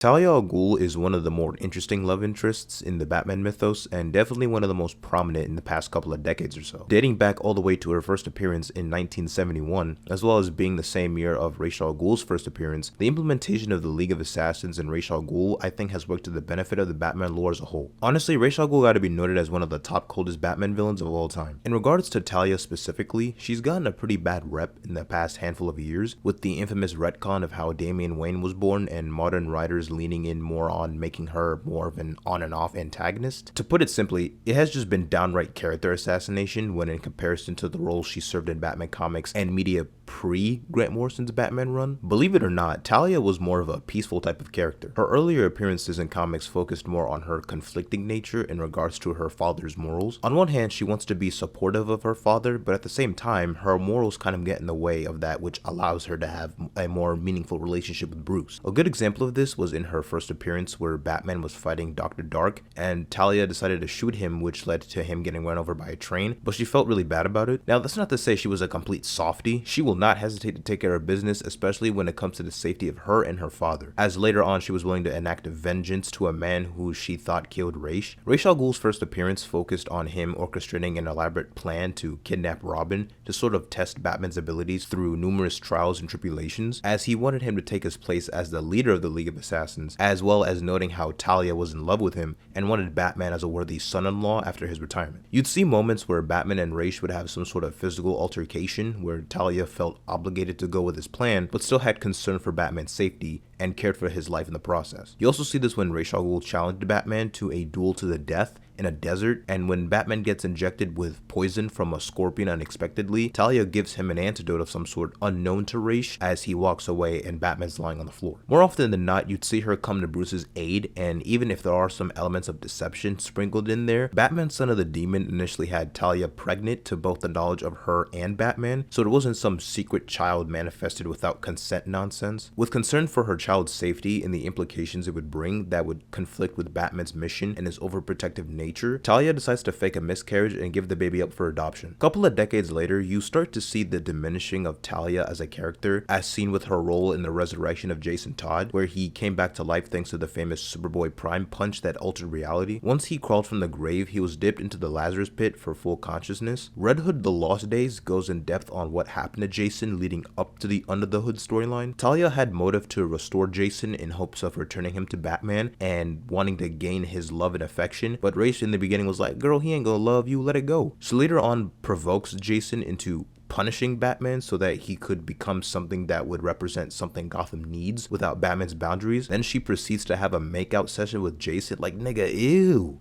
Talia al Ghul is one of the more interesting love interests in the Batman mythos, and definitely one of the most prominent in the past couple of decades or so. Dating back all the way to her first appearance in 1971, as well as being the same year of Ra's al Ghul's first appearance, the implementation of the League of Assassins and Ra's al Ghul I think has worked to the benefit of the Batman lore as a whole. Honestly, Ra's al Ghul gotta be noted as one of the top coldest Batman villains of all time. In regards to Talia specifically, she's gotten a pretty bad rep in the past handful of years, with the infamous retcon of how Damian Wayne was born and modern writers leaning in more on making her more of an on and off antagonist. To put it simply, it has just been downright character assassination when in comparison to the role she served in Batman comics and media pre-Grant Morrison's Batman run. Believe it or not, Talia was more of a peaceful type of character. Her earlier appearances in comics focused more on her conflicting nature in regards to her father's morals. On one hand, she wants to be supportive of her father, but at the same time, her morals kind of get in the way of that, which allows her to have a more meaningful relationship with Bruce. A good example of this was in her first appearance where Batman was fighting Dr. Dark and Talia decided to shoot him, which led to him getting run over by a train, but she felt really bad about it. Now, that's not to say she was a complete softie. She will not hesitate to take care of business, especially when it comes to the safety of her and her father, as later on she was willing to enact vengeance to a man who she thought killed Ra's. Ra's al Ghul's first appearance focused on him orchestrating an elaborate plan to kidnap Robin to sort of test Batman's abilities through numerous trials and tribulations, as he wanted him to take his place as the leader of the League of Assassins, as well as noting how Talia was in love with him and wanted Batman as a worthy son-in-law after his retirement. You'd see moments where Batman and Ra's would have some sort of physical altercation where Talia felt obligated to go with his plan, but still had concern for Batman's safety and cared for his life in the process. You also see this when Ra's al Ghul challenged Batman to a duel to the death in a desert, and when Batman gets injected with poison from a scorpion unexpectedly, Talia gives him an antidote of some sort unknown to Ra's as he walks away and Batman's lying on the floor. More often than not, you'd see her come to Bruce's aid, and even if there are some elements of deception sprinkled in there, Batman Son of the Demon initially had Talia pregnant to both the knowledge of her and Batman, so it wasn't some secret child manifested without consent nonsense. With concern for her child's safety and the implications it would bring that would conflict with Batman's mission and his overprotective nature, Talia decides to fake a miscarriage and give the baby up for adoption. A couple of decades later, you start to see the diminishing of Talia as a character, as seen with her role in the resurrection of Jason Todd, where he came back to life thanks to the famous Superboy Prime punch that altered reality. Once he crawled from the grave, he was dipped into the Lazarus pit for full consciousness. Red Hood The Lost Days goes in depth on what happened to Jason leading up to the Under the Hood storyline. Talia had motive to restore Jason in hopes of returning him to Batman and wanting to gain his love and affection, but Ra's in the beginning was like, girl, he ain't gonna love you, let it go. She later on provokes Jason into punishing Batman so that he could become something that would represent something Gotham needs without Batman's boundaries. Then she proceeds to have a makeout session with Jason, like, nigga, ew.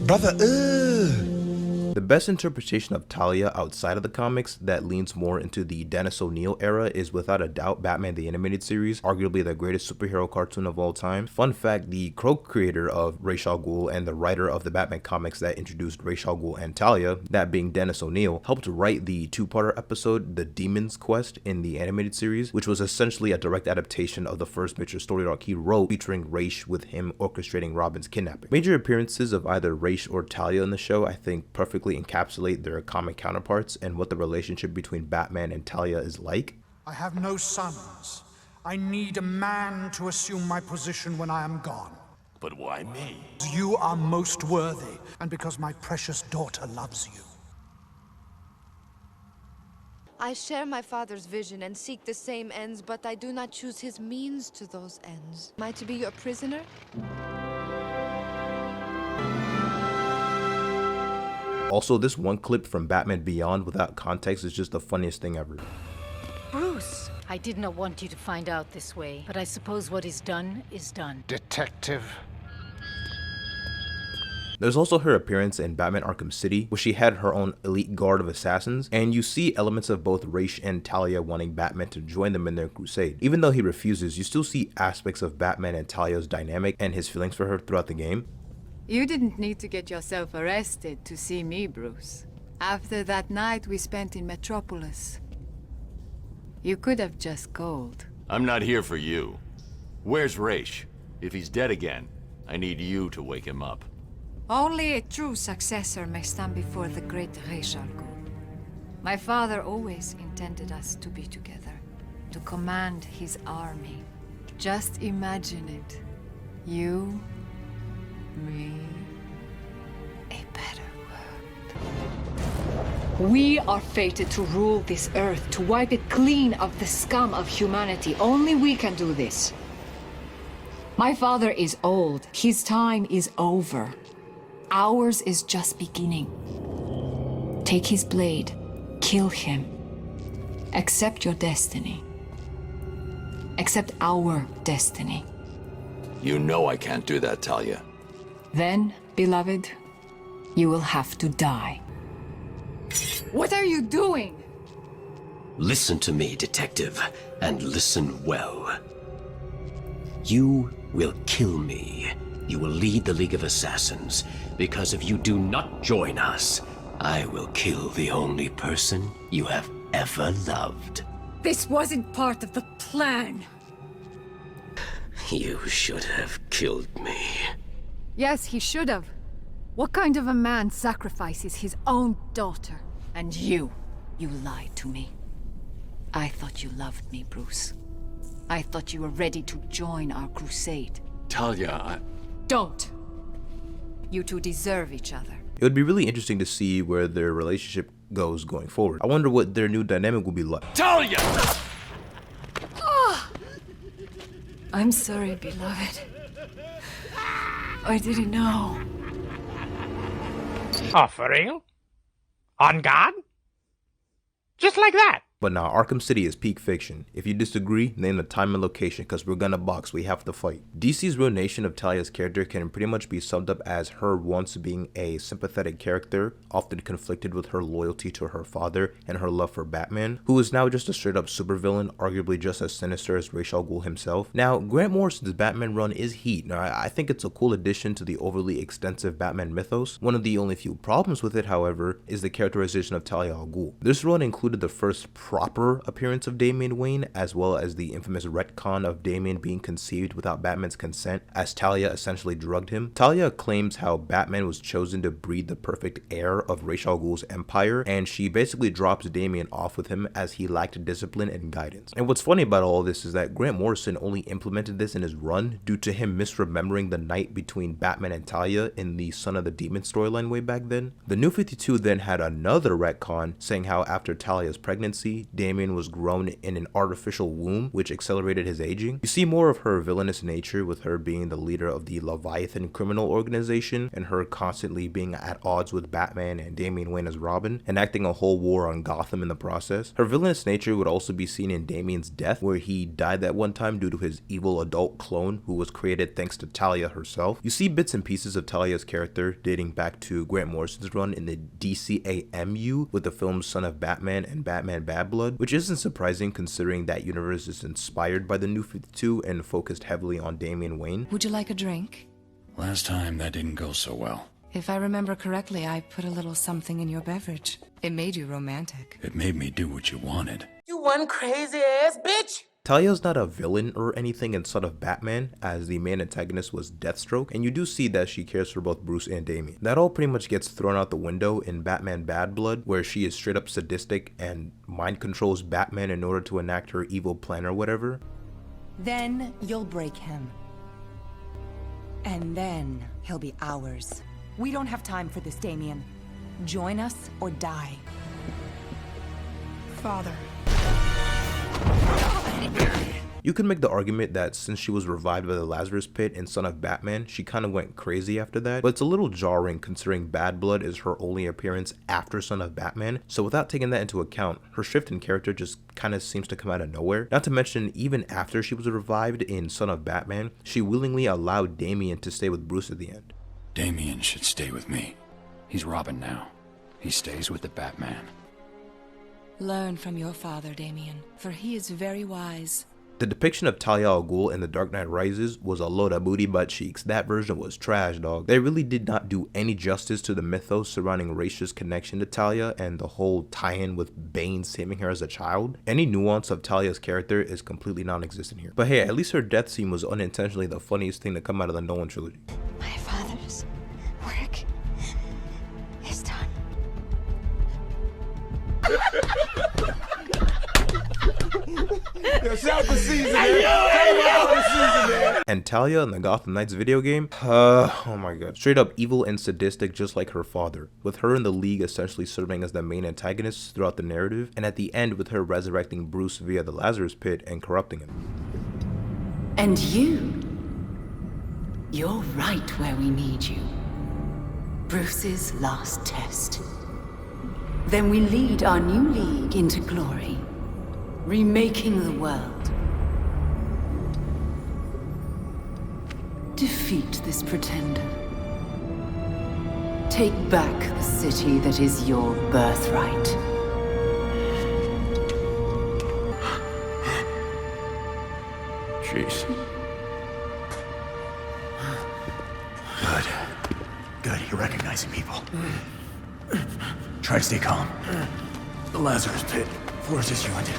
Brother, The best interpretation of Talia outside of the comics that leans more into the Dennis O'Neil era is without a doubt Batman the Animated Series, arguably the greatest superhero cartoon of all time. Fun fact, the co-creator of Ra's al Ghul and the writer of the Batman comics that introduced Ra's al Ghul and Talia, that being Dennis O'Neil, helped write the two-parter episode The Demon's Quest in the animated series, which was essentially a direct adaptation of the first major story arc he wrote featuring Ra's with him orchestrating Robin's kidnapping. Major appearances of either Ra's or Talia in the show I think perfectly encapsulate their comic counterparts and what the relationship between Batman and Talia is like. I have no sons. I need a man to assume my position when I am gone. But why me? You are most worthy, and because my precious daughter loves you. I share my father's vision and seek the same ends, but I do not choose his means to those ends. Am I to be your prisoner? Also, this one clip from Batman Beyond without context is just the funniest thing ever. Bruce, I did not want you to find out this way, but I suppose what is done is done. Detective. There's also her appearance in Batman Arkham City, where she had her own elite guard of assassins, and you see elements of both Ra's and Talia wanting Batman to join them in their crusade. Even though he refuses, you still see aspects of Batman and Talia's dynamic and his feelings for her throughout the game. You didn't need to get yourself arrested to see me, Bruce. After that night we spent in Metropolis, you could have just called. I'm not here for you. Where's Ra's? If he's dead again, I need you to wake him up. Only a true successor may stand before the great Ra's al Ghul. My father always intended us to be together. to command his army. Just imagine it. You, me, a better world. We are fated to rule this earth, to wipe it clean of the scum of humanity. Only we can do this. My father is old. His time is over. Ours is just beginning. Take his blade. Kill him. Accept your destiny. Accept our destiny. You know I can't do that, Talia. Then, beloved, you will have to die. What are you doing? Listen to me, detective, and listen well. You will kill me. You will lead the League of Assassins, because if you do not join us, I will kill the only person you have ever loved. This wasn't part of the plan. You should have killed me. Yes, he should have. What kind of a man sacrifices his own daughter? And you lied to me. I thought you loved me, Bruce. I thought you were ready to join our crusade. Talia, Don't! You two deserve each other. It would be really interesting to see where their relationship goes going forward. I wonder what their new dynamic will be like. Talia! I'm sorry, beloved. I didn't know. Oh, for real? On guard? Just like that? But now, Arkham City is peak fiction. If you disagree, name the time and location, because we're gonna box, we have to fight. DC's ruination of Talia's character can pretty much be summed up as her once being a sympathetic character, often conflicted with her loyalty to her father and her love for Batman, who is now just a straight up supervillain, arguably just as sinister as Ra's al Ghul himself. Now, Grant Morrison's Batman run is heat. Now, I think it's a cool addition to the overly extensive Batman mythos. One of the only few problems with it, however, is the characterization of Talia al Ghul. This run included the first proper appearance of Damian Wayne, as well as the infamous retcon of Damian being conceived without Batman's consent, as Talia essentially drugged him. Talia claims how Batman was chosen to breed the perfect heir of Ra's al Ghul's empire, and she basically drops Damian off with him as he lacked discipline and guidance. And what's funny about all this is that Grant Morrison only implemented this in his run due to him misremembering the night between Batman and Talia in the Son of the Demon storyline way back then. The New 52 then had another retcon saying how after Talia's pregnancy, Damian was grown in an artificial womb, which accelerated his aging. You see more of her villainous nature with her being the leader of the Leviathan criminal organization and her constantly being at odds with Batman and Damian Wayne as Robin, enacting a whole war on Gotham in the process. Her villainous nature would also be seen in Damian's death, where he died that one time due to his evil adult clone who was created thanks to Talia herself. You see bits and pieces of Talia's character dating back to Grant Morrison's run in the DCAMU with the films Son of Batman and Batman Bad Blood, which isn't surprising considering that universe is inspired by the New 52 and focused heavily on Damian Wayne. Would you like a drink? Last time that didn't go so well. If I remember correctly, I put a little something in your beverage. It made you romantic. It made me do what you wanted. You one crazy ass bitch! Talia's not a villain or anything in Son of Batman, as the main antagonist was Deathstroke, and you do see that she cares for both Bruce and Damian. That all pretty much gets thrown out the window in Batman Bad Blood, where she is straight up sadistic and mind controls Batman in order to enact her evil plan or whatever. Then you'll break him. And then he'll be ours. We don't have time for this, Damian. Join us or die. Father. You could make the argument that since she was revived by the Lazarus Pit in Son of Batman, she kind of went crazy after that, but it's a little jarring considering Bad Blood is her only appearance after Son of Batman, so without taking that into account, her shift in character just kind of seems to come out of nowhere. Not to mention, even after she was revived in Son of Batman, she willingly allowed Damian to stay with Bruce at the end. Damian should stay with me. He's Robin now. He stays with the Batman. Learn from your father, Damian, for he is very wise. The depiction of Talia al Ghul in The Dark Knight Rises was a load of booty butt cheeks. That version was trash, dog. They really did not do any justice to the mythos surrounding Ra's connection to Talia and the whole tie-in with Bane saving her as a child. Any nuance of Talia's character is completely non-existent here. But hey, at least her death scene was unintentionally the funniest thing to come out of the Nolan trilogy. My father's work is done. Yo, shout out to Caesar, man. Shout out to Caesar, man. And Talia in the Gotham Knights video game, oh my god, straight up evil and sadistic just like her father, with her in the League essentially serving as the main antagonist throughout the narrative, and at the end with her resurrecting Bruce via the Lazarus Pit and corrupting him. And you're right where we need you. Bruce's last test. Then we lead our new League into glory, remaking the world. Defeat this pretender. Take back the city that is your birthright. Jeez. Good, you're recognizing people. Try to stay calm. The Lazarus Pit forces you into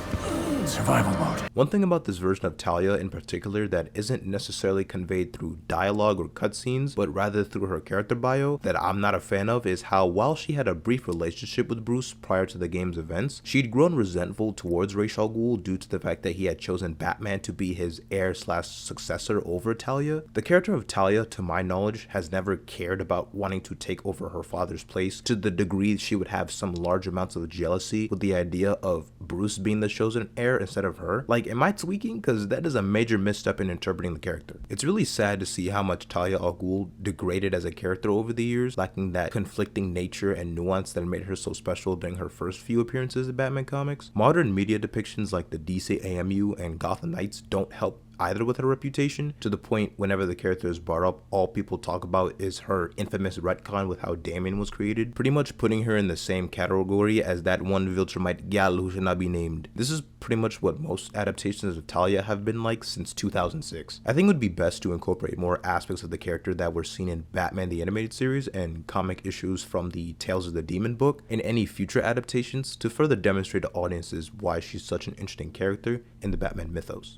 survival mode. One thing about this version of Talia in particular that isn't necessarily conveyed through dialogue or cutscenes, but rather through her character bio that I'm not a fan of is how while she had a brief relationship with Bruce prior to the game's events, she'd grown resentful towards Ra's al Ghul due to the fact that he had chosen Batman to be his heir/successor over Talia. The character of Talia, to my knowledge, has never cared about wanting to take over her father's place to the degree she would have some large amounts of jealousy with the idea of Bruce being the chosen heir instead of her. Like, am I tweaking? Because that is a major misstep in interpreting the character. It's really sad to see how much Talia al Ghul degraded as a character over the years, lacking that conflicting nature and nuance that made her so special during her first few appearances in Batman comics. Modern media depictions like the DCAMU and Gotham Knights don't help either with her reputation, to the point whenever the character is brought up, all people talk about is her infamous retcon with how Damian was created, pretty much putting her in the same category as that one Viltrumite gal who should not be named. This is pretty much what most adaptations of Talia have been like since 2006. I think it would be best to incorporate more aspects of the character that were seen in Batman the Animated Series and comic issues from the Tales of the Demon book in any future adaptations to further demonstrate to audiences why she's such an interesting character in the Batman mythos.